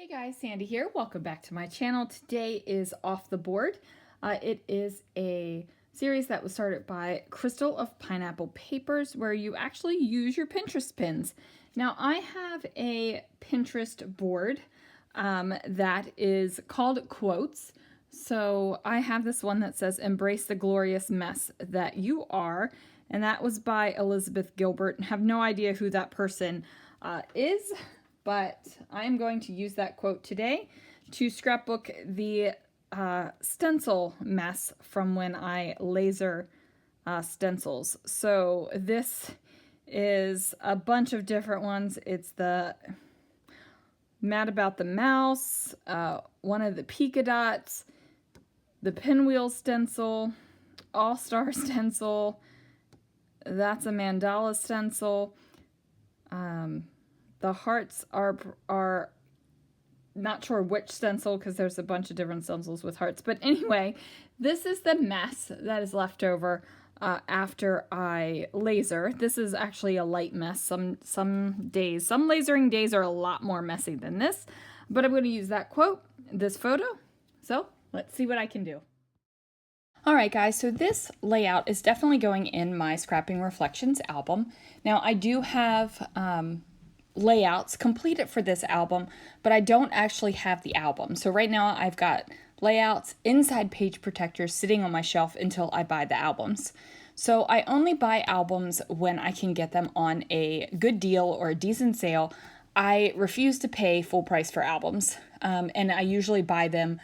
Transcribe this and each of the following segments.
Hey guys, Sandy here. Welcome back to my channel. Today is Off the Board. It is a series that was started by Crystal of Pineapple Papers where you actually use your Pinterest pins. Now I have a Pinterest board that is called Quotes. So I have this one that says embrace the glorious mess that you are, and that was by Elizabeth Gilbert. I have no idea who that person is, but I'm going to use that quote today to scrapbook the stencil mess from when I laser stencils. So this is a bunch of different ones. It's the Mad About the Mouse, one of the Pika Dots, the Pinwheel stencil, All-Star stencil, that's a mandala stencil. The hearts are not sure which stencil because there's a bunch of different stencils with hearts. But anyway, this is the mess that is left over after I laser. This is actually a light mess. Some lasering days are a lot more messy than this. But I'm going to use that quote, this photo. So let's see what I can do. All right, guys, so this layout is definitely going in my Scrapping Reflections album. Now, I do have layouts completed for this album, but I don't actually have the album. So right now I've got layouts inside page protectors sitting on my shelf until I buy the albums. So I only buy albums when I can get them on a good deal or a decent sale. I refuse to pay full price for albums, and I usually buy them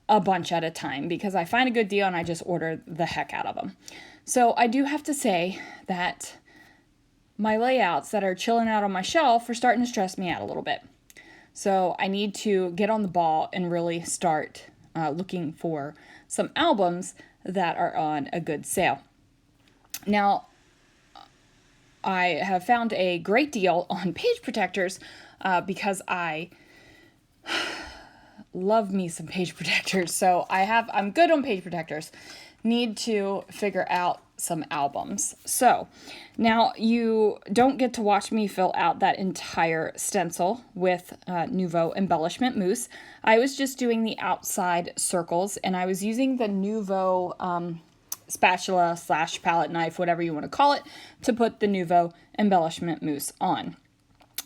a bunch at a time because I find a good deal and I just order the heck out of them. So I do have to say that my layouts that are chilling out on my shelf are starting to stress me out a little bit. So I need to get on the ball and really start looking for some albums that are on a good sale. Now, I have found a great deal on page protectors because I love me some page protectors. So I'm good on page protectors. Need to figure out some albums. So now you don't get to watch me fill out that entire stencil with Nuvo embellishment mousse. I was just doing the outside circles, and I was using the Nuvo spatula / palette knife, whatever you want to call it, to put the Nuvo embellishment mousse on.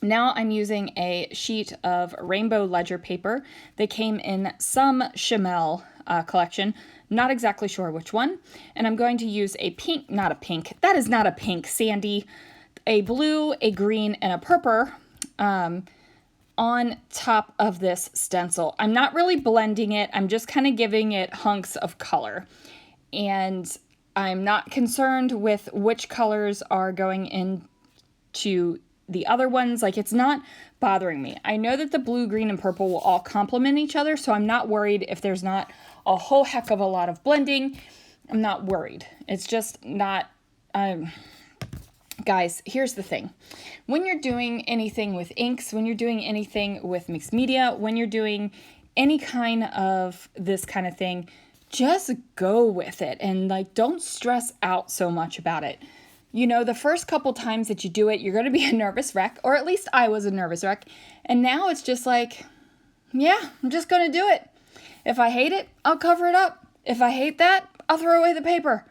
Now I'm using a sheet of rainbow ledger paper. They came in some Chamel collection, not exactly sure which one. And I'm going to use a pink, not a pink, that is not a pink, Sandy, a blue, a green, and a purple on top of this stencil. I'm not really blending it. I'm just kind of giving it hunks of color. And I'm not concerned with which colors are going into the other ones. Like, it's not bothering me. I know that the blue, green, and purple will all complement each other, so I'm not worried if there's not a whole heck of a lot of blending. I'm not worried. It's just not... Guys, here's the thing. When you're doing anything with inks, when you're doing anything with mixed media, when you're doing any kind of this kind of thing, just go with it and don't stress out so much about it. You know, the first couple times that you do it, you're going to be a nervous wreck, or at least I was a nervous wreck. And now it's just like, yeah, I'm just going to do it. If I hate it, I'll cover it up. If I hate that, I'll throw away the paper.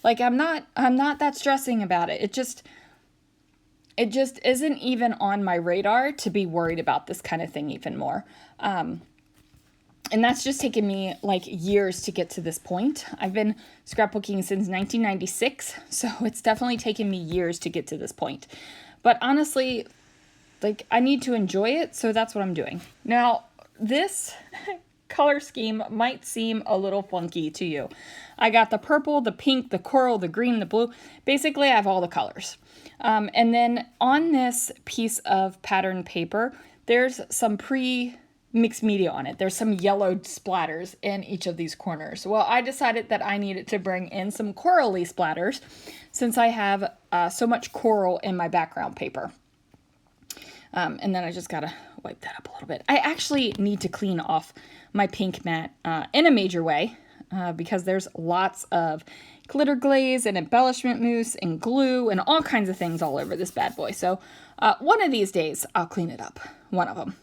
I'm not that stressing about it. It just isn't even on my radar to be worried about this kind of thing even more. And that's just taken me years to get to this point. I've been scrapbooking since 1996, so it's definitely taken me years to get to this point. But honestly, I need to enjoy it, so that's what I'm doing. Now, this color scheme might seem a little funky to you. I got the purple, the pink, the coral, the green, the blue. Basically, I have all the colors. And then on this piece of pattern paper, there's some mixed media on it. There's some yellow splatters in each of these corners. Well, I decided that I needed to bring in some corally splatters since I have so much coral in my background paper. And then I just gotta wipe that up a little bit. I actually need to clean off my pink mat in a major way. because there's lots of glitter glaze and embellishment mousse and glue and all kinds of things all over this bad boy. So one of these days I'll clean it up, one of them.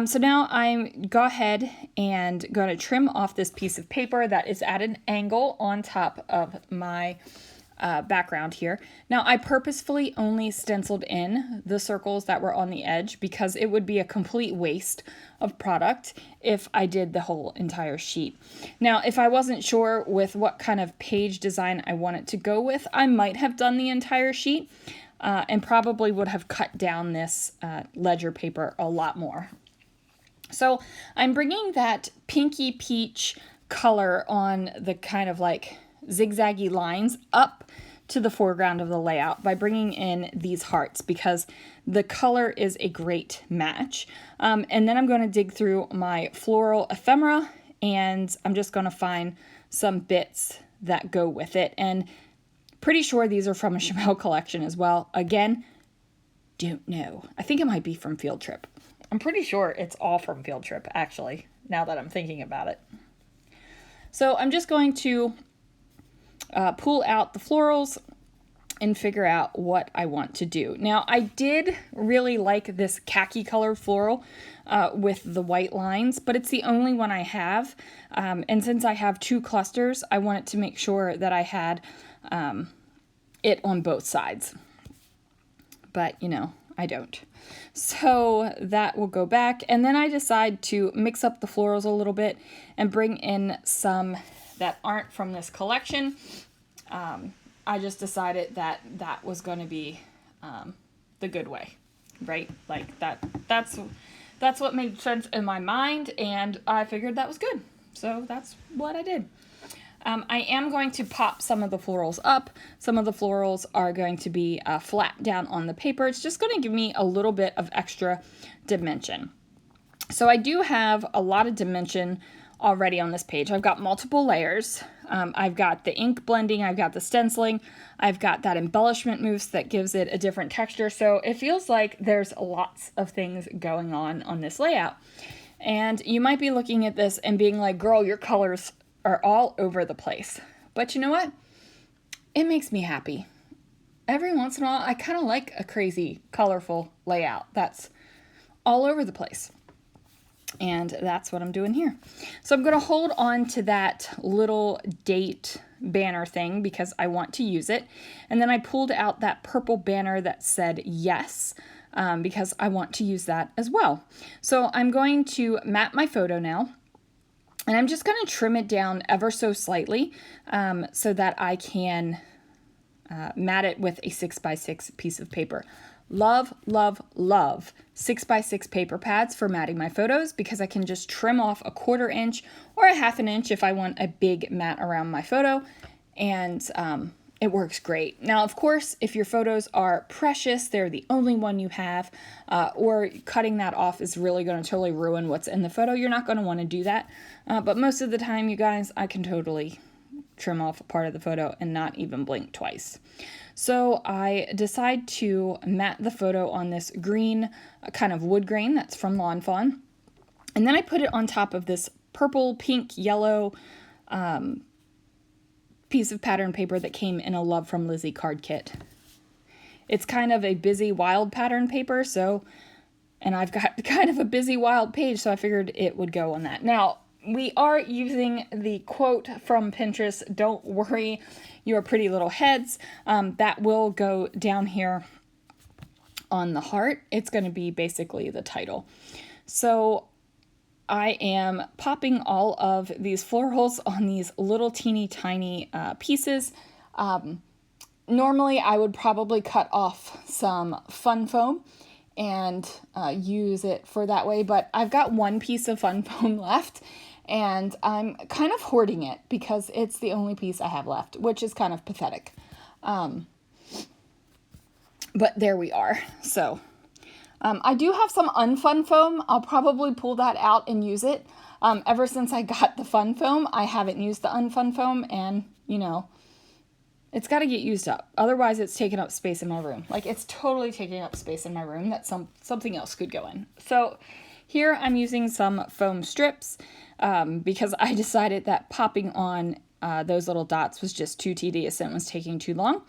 So now I'm go ahead and going to trim off this piece of paper that is at an angle on top of my background here. Now I purposefully only stenciled in the circles that were on the edge because it would be a complete waste of product if I did the whole entire sheet. Now if I wasn't sure with what kind of page design I wanted to go with, I might have done the entire sheet and probably would have cut down this ledger paper a lot more. So I'm bringing that pinky peach color on the kind of like zigzaggy lines up to the foreground of the layout by bringing in these hearts because the color is a great match. And then I'm going to dig through my floral ephemera and I'm just going to find some bits that go with it. And pretty sure these are from a Chamel collection as well. Again, don't know. I think it might be from Field Trip. I'm pretty sure it's all from Field Trip, actually, now that I'm thinking about it. So I'm just going to pull out the florals and figure out what I want to do. Now, I did really like this khaki colored floral with the white lines, but it's the only one I have. And since I have two clusters, I wanted to make sure that I had it on both sides. But, you know, I don't. So that will go back. And then I decide to mix up the florals a little bit and bring in some that aren't from this collection. I just decided that that was going to be the good way, right? Like that's what made sense in my mind, and I figured that was good. So that's what I did. I am going to pop some of the florals up. Some of the florals are going to be flat down on the paper. It's just going to give me a little bit of extra dimension. So I do have a lot of dimension already on this page. I've got multiple layers. I've got the ink blending, I've got the stenciling, I've got that embellishment mousse that gives it a different texture. So it feels like there's lots of things going on this layout. And you might be looking at this and being like, girl, your colors are all over the place. But you know what? It makes me happy. Every once in a while, I kind of like a crazy, colorful layout that's all over the place. And that's what I'm doing here. So I'm going to hold on to that little date banner thing because I want to use it. And then I pulled out that purple banner that said yes because I want to use that as well. So I'm going to map my photo now. And I'm just going to trim it down ever so slightly so that I can mat it with a 6x6 piece of paper. Love, love, love 6x6 paper pads for matting my photos because I can just trim off a 1/4 inch or a 1/2 inch if I want a big mat around my photo, and it works great. Now, of course, if your photos are precious, they're the only one you have, or cutting that off is really going to totally ruin what's in the photo, you're not going to want to do that. But most of the time, you guys, I can totally trim off a part of the photo and not even blink twice. So I decide to mat the photo on this green kind of wood grain that's from Lawn Fawn. And then I put it on top of this purple, pink, yellow piece of pattern paper that came in a Love from Lizzie card kit. It's kind of a busy, wild pattern paper, and I've got kind of a busy, wild page, so I figured it would go on that. Now, we are using the quote from Pinterest, "Don't worry, your pretty little heads." That will go down here on the heart. It's going to be basically the title. So I am popping all of these florals on these little teeny tiny pieces. Normally I would probably cut off some fun foam and use it for that way, but I've got one piece of fun foam left. And I'm kind of hoarding it because it's the only piece I have left, which is kind of pathetic. But there we are. So I do have some unfun foam. I'll probably pull that out and use it. Ever since I got the fun foam, I haven't used the unfun foam, and, you know, it's got to get used up. Otherwise, it's taking up space in my room. Like, it's totally taking up space in my room that something else could go in. So here I'm using some foam strips. because I decided that popping on those little dots was just too tedious and it was taking too long.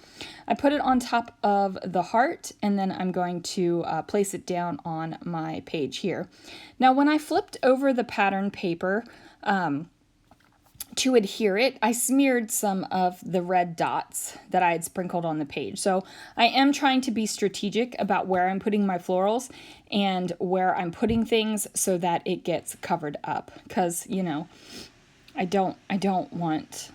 I put it on top of the heart, and then I'm going to place it down on my page here. Now, when I flipped over the pattern paper, to adhere it, I smeared some of the red dots that I had sprinkled on the page. So I am trying to be strategic about where I'm putting my florals and where I'm putting things so that it gets covered up. Because, you know, I don't want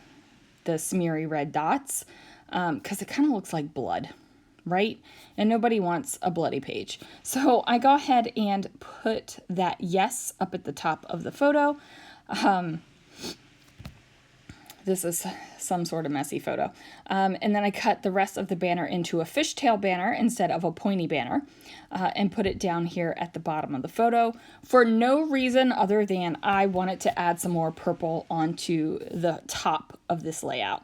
the smeary red dots because it kind of looks like blood, right? And nobody wants a bloody page. So I go ahead and put that yes up at the top of the photo. This is some sort of messy photo. And then I cut the rest of the banner into a fishtail banner instead of a pointy banner, and put it down here at the bottom of the photo for no reason other than I wanted to add some more purple onto the top of this layout.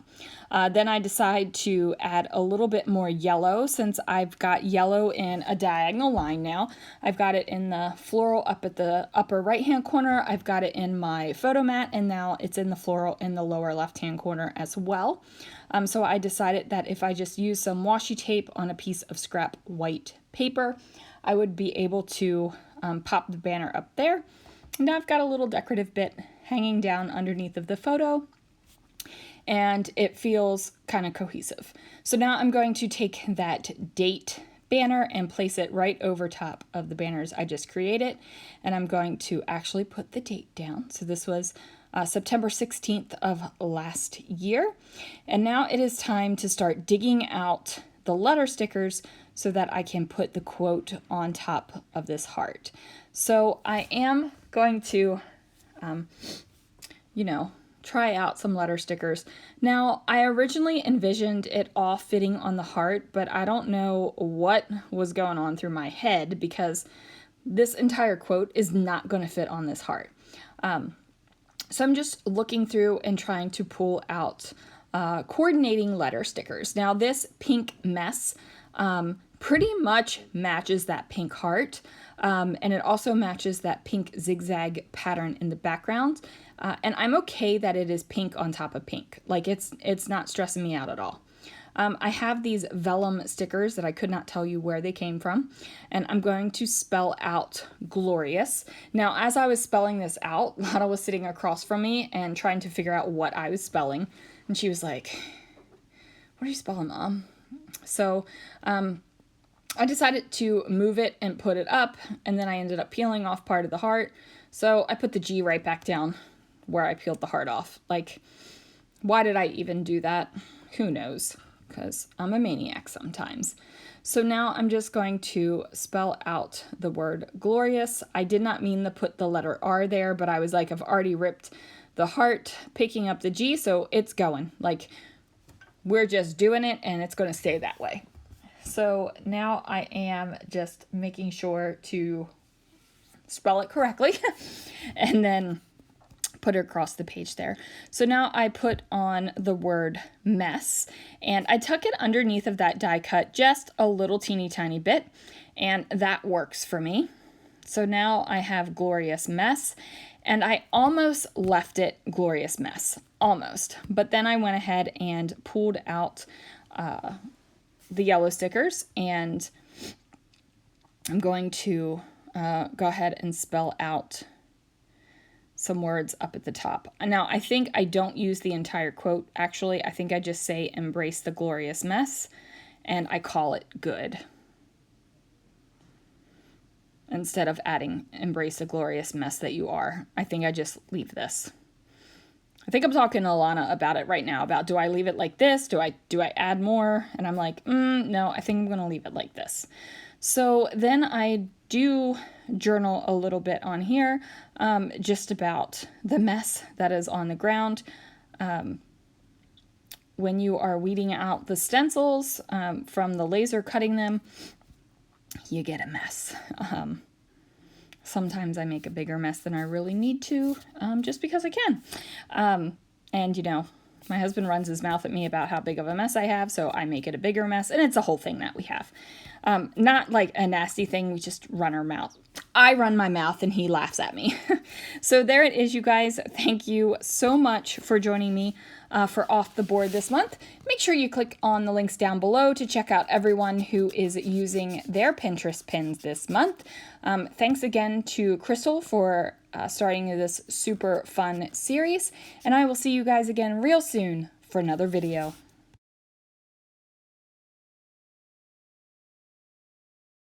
Then I decide to add a little bit more yellow, since I've got yellow in a diagonal line now. I've got it in the floral up at the upper right hand corner. I've got it in my photo mat, and now it's in the floral in the lower left hand corner as well. So I decided that if I just use some washi tape on a piece of scrap white paper, I would be able to pop the banner up there. And now I've got a little decorative bit hanging down underneath of the photo, and it feels kind of cohesive. So now I'm going to take that date banner and place it right over top of the banners I just created, and I'm going to actually put the date down. So this was September 16th of last year, and now it is time to start digging out the letter stickers so that I can put the quote on top of this heart. So I am going to, try out some letter stickers. Now, I originally envisioned it all fitting on the heart, but I don't know what was going on through my head, because this entire quote is not going to fit on this heart. So I'm just looking through and trying to pull out coordinating letter stickers. Now, this pink mess pretty much matches that pink heart, and it also matches that pink zigzag pattern in the background. And I'm okay that it is pink on top of pink. Like, it's not stressing me out at all. I have these vellum stickers that I could not tell you where they came from, and I'm going to spell out glorious. Now, as I was spelling this out, Lana was sitting across from me and trying to figure out what I was spelling, and she was like, "What are you spelling, Mom?" So I decided to move it and put it up, and then I ended up peeling off part of the heart. So I put the G right back down where I peeled the heart off. Like, why did I even do that? Who knows? Because I'm a maniac sometimes. So now I'm just going to spell out the word glorious. I did not mean to put the letter R there, but I was like, I've already ripped the heart, picking up the G, so it's going. Like, we're just doing it, and it's going to stay that way. So now I am just making sure to spell it correctly and then put it across the page there. So now I put on the word mess, and I tuck it underneath of that die cut just a little teeny tiny bit, and that works for me. So now I have glorious mess, and I almost left it glorious mess, almost. But then I went ahead and pulled out the yellow stickers, and I'm going to go ahead and spell out some words up at the top. Now, I think I don't use the entire quote. Actually, I think I just say embrace the glorious mess, and I call it good, instead of adding embrace the glorious mess that you are. I think I just leave this. I think I'm talking to Lana about it right now, about do I leave it like this? Do I add more? And I'm like, no, I think I'm going to leave it like this. So then I do journal a little bit on here, just about the mess that is on the ground. When you are weeding out the stencils from the laser cutting them, you get a mess. Sometimes I make a bigger mess than I really need to, just because I can. And, My husband runs his mouth at me about how big of a mess I have, so I make it a bigger mess, and it's a whole thing that we have. Not like a nasty thing, we just run our mouth. I run my mouth and he laughs at me. So there it is, you guys. Thank you so much for joining me for Off the Board this month. Make sure you click on the links down below to check out everyone who is using their Pinterest pins this month. Thanks again to Crystal for starting this super fun series, and I will see you guys again real soon for another video.